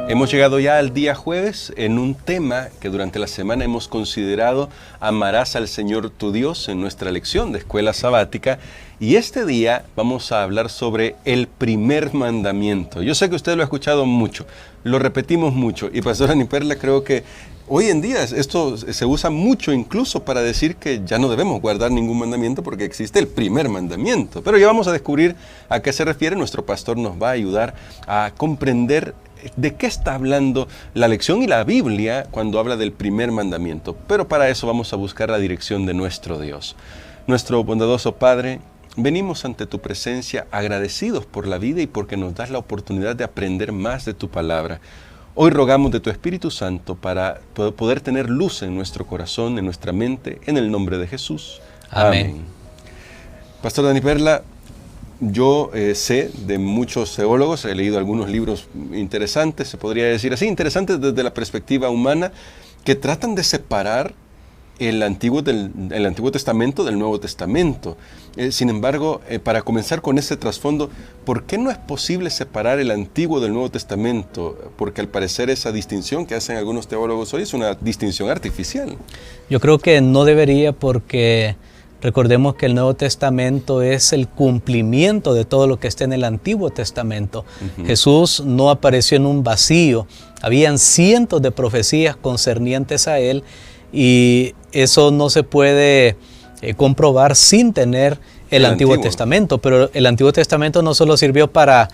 Hemos llegado ya al día jueves en un tema que durante la semana hemos considerado: amarás al Señor tu Dios, en nuestra lección de escuela sabática. Y este día vamos a hablar sobre el primer mandamiento. Yo sé que usted lo ha escuchado mucho, lo repetimos mucho, y Pastora Aniperla, creo que hoy en día esto se usa mucho incluso para decir que ya no debemos guardar ningún mandamiento porque existe el primer mandamiento. Pero ya vamos a descubrir a qué se refiere. Nuestro pastor nos va a ayudar a comprender de qué está hablando la lección y la Biblia cuando habla del primer mandamiento. Pero para eso vamos a buscar la dirección de nuestro Dios. Nuestro bondadoso Padre, venimos ante tu presencia agradecidos por la vida y porque nos das la oportunidad de aprender más de tu palabra. Hoy rogamos de tu Espíritu Santo para poder tener luz en nuestro corazón, en nuestra mente, en el nombre de Jesús. Amén. Pastor Aniperla, yo sé de muchos teólogos, he leído algunos libros interesantes, se podría decir así, interesantes desde la perspectiva humana, que tratan de separar el Antiguo Testamento del Nuevo Testamento. Sin embargo, para comenzar con ese trasfondo, ¿por qué no es posible separar el Antiguo del Nuevo Testamento? Porque al parecer esa distinción que hacen algunos teólogos hoy es una distinción artificial. Yo creo que no debería, porque recordemos que el Nuevo Testamento es el cumplimiento de todo lo que está en el Antiguo Testamento. Jesús no apareció en un vacío, habían cientos de profecías concernientes a Él, y eso no se puede comprobar sin tener el Antiguo Testamento. Pero el Antiguo Testamento no solo sirvió para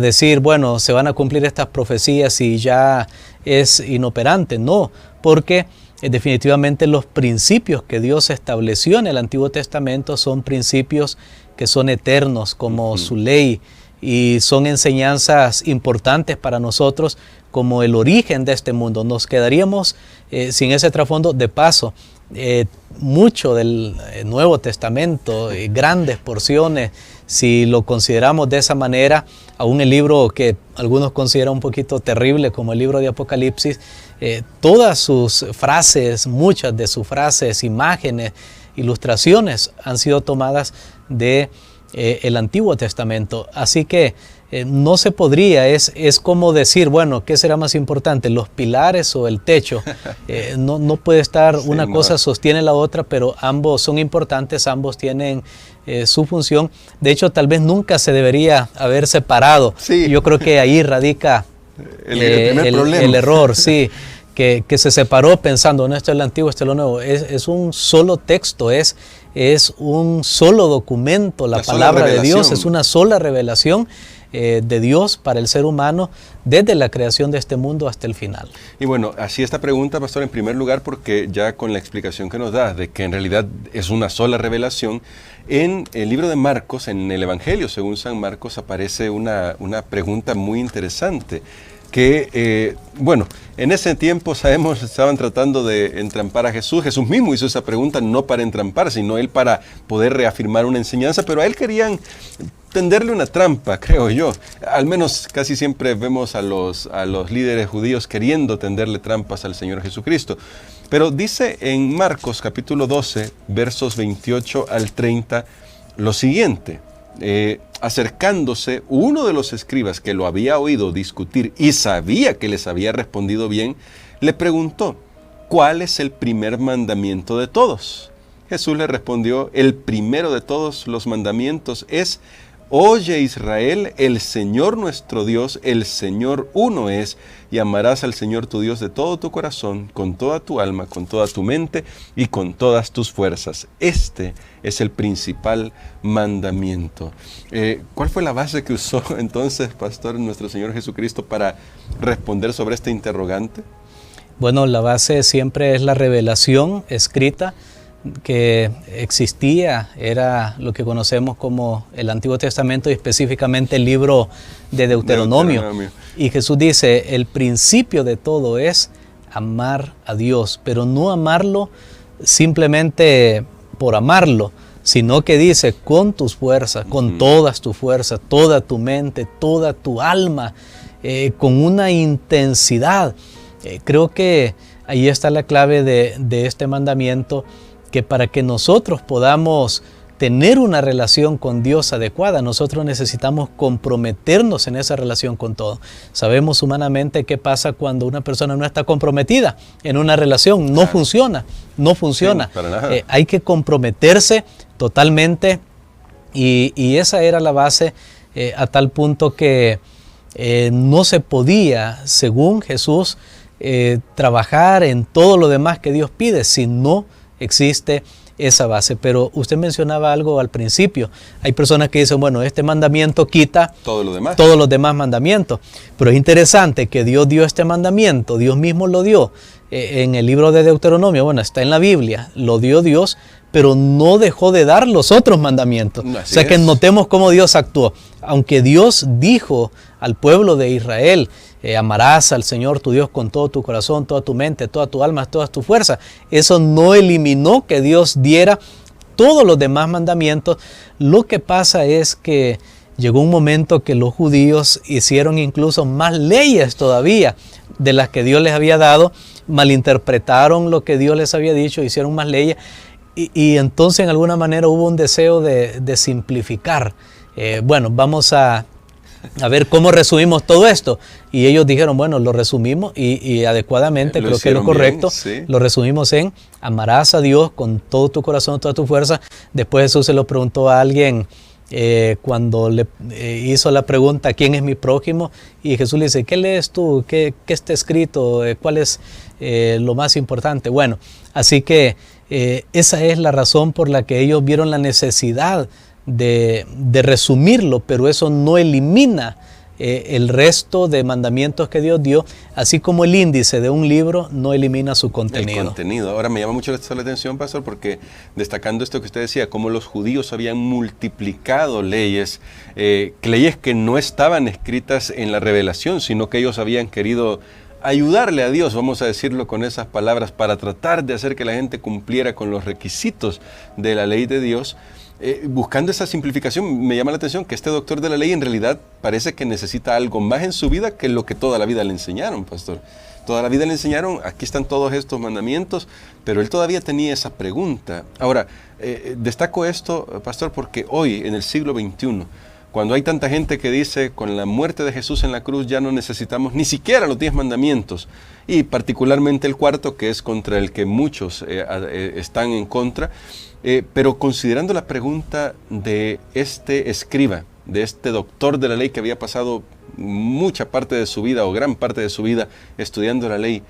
decir, bueno, se van a cumplir estas profecías y ya es inoperante. No, porque definitivamente los principios que Dios estableció en el Antiguo Testamento son principios que son eternos, como su ley, y son enseñanzas importantes para nosotros como el origen de este mundo. Nos quedaríamos sin ese trasfondo. De paso, mucho del Nuevo Testamento, grandes porciones, si lo consideramos de esa manera, aún el libro que algunos consideran un poquito terrible como el libro de Apocalipsis, todas sus frases, muchas de sus frases, imágenes, ilustraciones han sido tomadas de el Antiguo Testamento. Así que no se podría, es como decir, bueno, ¿qué será más importante, los pilares o el techo? No puede estar, una cosa sostiene la otra, pero ambos son importantes, ambos tienen su función. De hecho, tal vez nunca se debería haber separado. Sí. Yo creo que ahí radica el error, sí. Que se separó pensando, no, esto es lo antiguo, esto es lo nuevo. Es un solo texto, es un solo documento. La palabra de Dios es una sola revelación de Dios para el ser humano desde la creación de este mundo hasta el final. Y bueno, así esta pregunta, pastor, en primer lugar, porque ya con la explicación que nos da de que en realidad es una sola revelación, en el libro de Marcos, en el Evangelio según San Marcos, aparece una pregunta muy interesante. Que, bueno, en ese tiempo sabemos, estaban tratando de entrampar a Jesús. Jesús mismo hizo esa pregunta no para entrampar, sino él para poder reafirmar una enseñanza, pero a él querían tenderle una trampa, creo yo. Al menos casi siempre vemos a los líderes judíos queriendo tenderle trampas al Señor Jesucristo. Pero dice en Marcos capítulo 12, versos 28 al 30, lo siguiente. Acercándose uno de los escribas que lo había oído discutir y sabía que les había respondido bien, le preguntó: ¿cuál es el primer mandamiento de todos? Jesús le respondió: el primero de todos los mandamientos es: oye Israel, el Señor nuestro Dios, el Señor uno es, y amarás al Señor tu Dios de todo tu corazón, con toda tu alma, con toda tu mente y con todas tus fuerzas. Este es el principal mandamiento. ¿Cuál fue la base que usó entonces, pastor, nuestro Señor Jesucristo para responder sobre este interrogante? Bueno, la base siempre es la revelación escrita que existía, era lo que conocemos como el Antiguo Testamento y específicamente el libro de Deuteronomio. Y Jesús dice, el principio de todo es amar a Dios, pero no amarlo simplemente por amarlo, sino que dice con tus fuerzas, con todas tus fuerzas, toda tu mente, toda tu alma, con una intensidad. Creo que ahí está la clave de este mandamiento, que para que nosotros podamos tener una relación con Dios adecuada, nosotros necesitamos comprometernos en esa relación con todo. Sabemos humanamente qué pasa cuando una persona no está comprometida en una relación, no funciona. Sí, para nada. Hay que comprometerse totalmente y esa era la base a tal punto que no se podía, según Jesús, trabajar en todo lo demás que Dios pide si no existe esa base. Pero usted mencionaba algo al principio. Hay personas que dicen, bueno, este mandamiento quita todos los demás mandamientos. Pero es interesante que Dios dio este mandamiento, Dios mismo lo dio en el libro de Deuteronomio, bueno, está en la Biblia, lo dio Dios, pero no dejó de dar los otros mandamientos. O sea que notemos cómo Dios actuó. Aunque Dios dijo al pueblo de Israel, amarás al Señor tu Dios con todo tu corazón, toda tu mente, toda tu alma, toda tu fuerza. Eso no eliminó que Dios diera todos los demás mandamientos. Lo que pasa es que llegó un momento que los judíos hicieron incluso más leyes todavía de las que Dios les había dado, malinterpretaron lo que Dios les había dicho, hicieron más leyes y entonces en alguna manera hubo un deseo de simplificar. Bueno, vamos a ver cómo resumimos todo esto. Y ellos dijeron, bueno, lo resumimos y adecuadamente, creo que es lo correcto. Bien, sí. Lo resumimos en amarás a Dios con todo tu corazón, toda tu fuerza. Después Jesús se lo preguntó a alguien cuando le hizo la pregunta, ¿quién es mi prójimo? Y Jesús le dice, ¿qué lees tú? ¿Qué está escrito? ¿Cuál es lo más importante? Bueno, así que esa es la razón por la que ellos vieron la necesidad de resumirlo, pero eso no elimina el resto de mandamientos que Dios dio, así como el índice de un libro no elimina su contenido. El contenido. Ahora me llama mucho la atención, pastor, porque destacando esto que usted decía, cómo los judíos habían multiplicado leyes que no estaban escritas en la revelación, sino que ellos habían querido ayudarle a Dios, vamos a decirlo con esas palabras, para tratar de hacer que la gente cumpliera con los requisitos de la ley de Dios. Buscando esa simplificación, me llama la atención que este doctor de la ley en realidad parece que necesita algo más en su vida que lo que toda la vida le enseñaron, pastor. Toda la vida le enseñaron, aquí están todos estos mandamientos, pero él todavía tenía esa pregunta. Ahora, destaco esto, pastor, porque hoy, en el siglo XXI, cuando hay tanta gente que dice, con la muerte de Jesús en la cruz ya no necesitamos ni siquiera los 10 mandamientos, y particularmente el cuarto, que es contra el que muchos están en contra, pero considerando la pregunta de este escriba, de este doctor de la ley que había pasado mucha parte de su vida o gran parte de su vida estudiando la ley,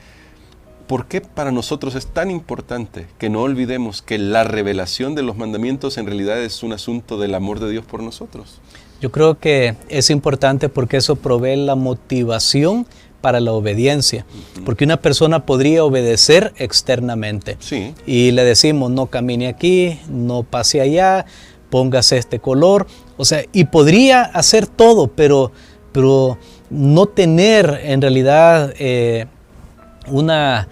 ¿por qué para nosotros es tan importante que no olvidemos que la revelación de los mandamientos en realidad es un asunto del amor de Dios por nosotros? Yo creo que es importante porque eso provee la motivación para la obediencia, porque una persona podría obedecer externamente, sí, y le decimos no camine aquí, no pase allá, póngase este color, o sea, y podría hacer todo, pero no tener en realidad una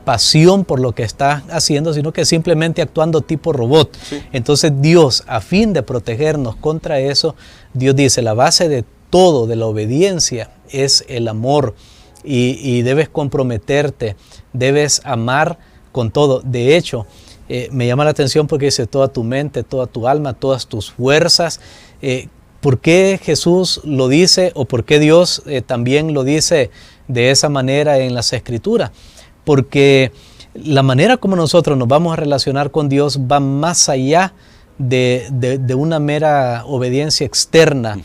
pasión por lo que está haciendo, sino que simplemente actuando tipo robot. Sí. Entonces Dios, a fin de protegernos contra eso, Dios dice, la base de todo, de la obediencia, es el amor y debes comprometerte, debes amar con todo. De hecho, me llama la atención porque dice toda tu mente, toda tu alma, todas tus fuerzas. ¿Por qué Jesús lo dice o por qué Dios también lo dice de esa manera en las Escrituras? Porque la manera como nosotros nos vamos a relacionar con Dios va más allá de una mera obediencia externa,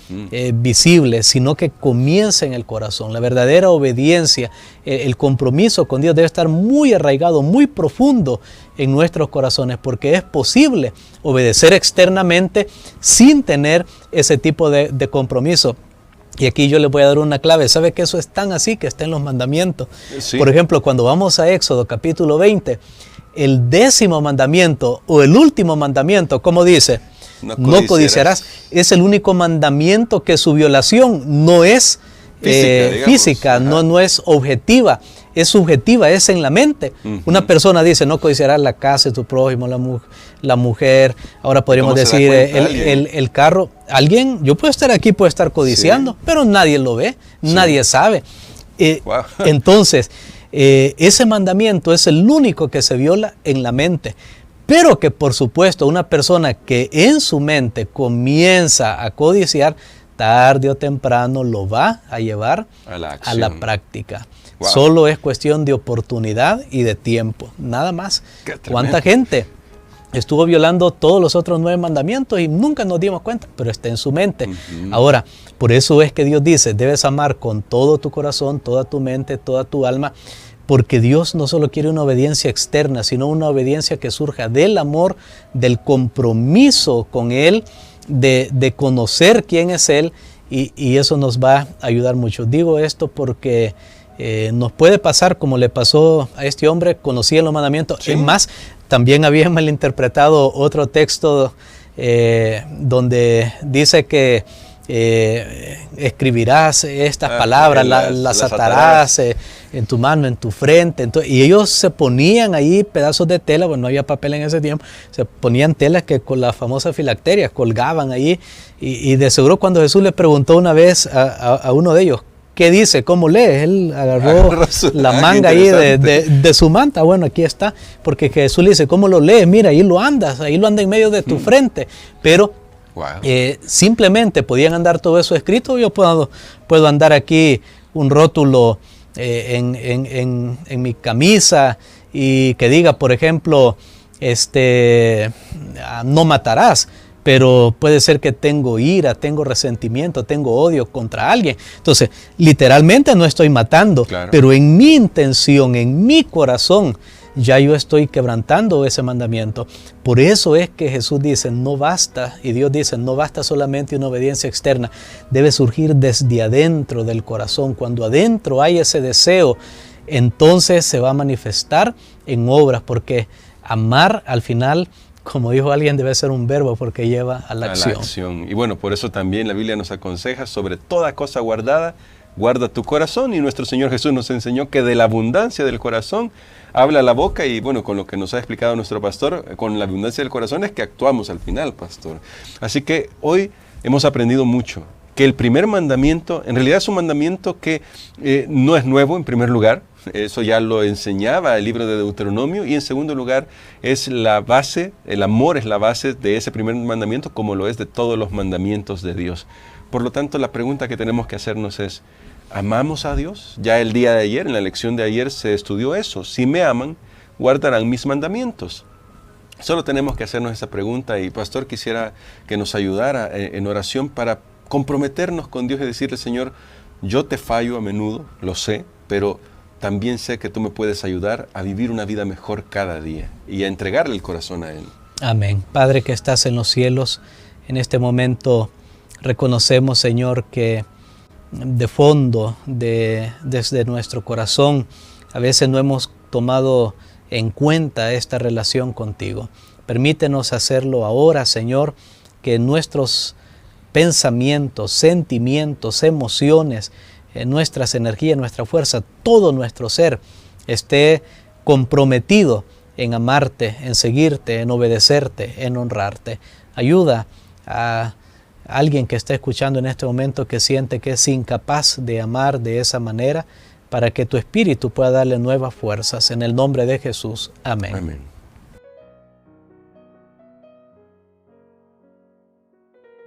visible, sino que comienza en el corazón. La verdadera obediencia, el compromiso con Dios debe estar muy arraigado, muy profundo en nuestros corazones, porque es posible obedecer externamente sin tener ese tipo de compromiso. Y aquí yo les voy a dar una clave. ¿Sabe que eso es tan así que está en los mandamientos? Sí. Por ejemplo, cuando vamos a Éxodo capítulo 20, el 10º mandamiento o el último mandamiento, ¿cómo dice? No codiciarás. Es el único mandamiento que su violación no es física, no es objetiva, es subjetiva, es en la mente. Una persona dice, no codiciarás la casa de tu prójimo, la mujer, ahora podríamos decir el carro. Alguien, yo puedo estar aquí, puedo estar codiciando, sí, pero nadie lo ve, sí, nadie sabe. Wow. Entonces, ese mandamiento es el único que se viola en la mente, pero que por supuesto una persona que en su mente comienza a codiciar, tarde o temprano lo va a llevar a la práctica. Wow. Solo es cuestión de oportunidad y de tiempo, nada más. ¿Cuánta gente estuvo violando todos los otros 9 mandamientos y nunca nos dimos cuenta? Pero está en su mente. Ahora, por eso es que Dios dice, debes amar con todo tu corazón, toda tu mente, toda tu alma, porque Dios no solo quiere una obediencia externa, sino una obediencia que surja del amor, del compromiso con Él, de conocer quién es Él, y eso nos va a ayudar mucho. Digo esto porque nos puede pasar como le pasó a este hombre, conocía los mandamientos. Sí. Es más, también había malinterpretado otro texto donde dice que escribirás estas palabras, las atarás en tu mano, en tu frente. Entonces, y ellos se ponían ahí pedazos de tela, bueno, no había papel en ese tiempo, se ponían telas que con la famosa filacteria colgaban ahí, y de seguro cuando Jesús le preguntó una vez a uno de ellos, ¿qué dice? ¿Cómo lees? Él agarró la manga ahí de su manta. Bueno, aquí está, porque Jesús le dice, ¿cómo lo lees? Mira, ahí lo anda en medio de tu frente. Pero simplemente podían andar todo eso escrito. Yo puedo andar aquí un rótulo en mi camisa y que diga, por ejemplo, no matarás. Pero puede ser que tengo ira, tengo resentimiento, tengo odio contra alguien. Entonces, literalmente no estoy matando, pero en mi intención, en mi corazón, ya yo estoy quebrantando ese mandamiento. Por eso es que Jesús dice, no basta, y Dios dice, no basta solamente una obediencia externa, debe surgir desde adentro del corazón. Cuando adentro hay ese deseo, entonces se va a manifestar en obras, porque amar al final, como dijo alguien, debe ser un verbo porque lleva a la acción. Y bueno, por eso también la Biblia nos aconseja, sobre toda cosa guardada, guarda tu corazón. Y nuestro Señor Jesús nos enseñó que de la abundancia del corazón habla la boca. Y bueno, con lo que nos ha explicado nuestro pastor, con la abundancia del corazón es que actuamos al final, pastor. Así que hoy hemos aprendido mucho. Que el primer mandamiento, en realidad es un mandamiento que no es nuevo en primer lugar. Eso ya lo enseñaba el libro de Deuteronomio. Y en segundo lugar, es la base, el amor es la base de ese primer mandamiento, como lo es de todos los mandamientos de Dios. Por lo tanto, la pregunta que tenemos que hacernos es, ¿amamos a Dios? Ya el día de ayer, en la lección de ayer, se estudió eso. Si me aman, guardarán mis mandamientos. Solo tenemos que hacernos esa pregunta. Y pastor, quisiera que nos ayudara en oración para comprometernos con Dios y decirle, Señor, yo te fallo a menudo, lo sé, pero también sé que tú me puedes ayudar a vivir una vida mejor cada día y a entregarle el corazón a Él. Amén. Padre que estás en los cielos, en este momento reconocemos, Señor, que de fondo, desde nuestro corazón, a veces no hemos tomado en cuenta esta relación contigo. Permítenos hacerlo ahora, Señor, que nuestros pensamientos, sentimientos, emociones, nuestras energías, nuestra fuerza, todo nuestro ser esté comprometido en amarte, en seguirte, en obedecerte, en honrarte. Ayuda a alguien que está escuchando en este momento que siente que es incapaz de amar de esa manera, para que tu Espíritu pueda darle nuevas fuerzas. En el nombre de Jesús. Amén. Amén.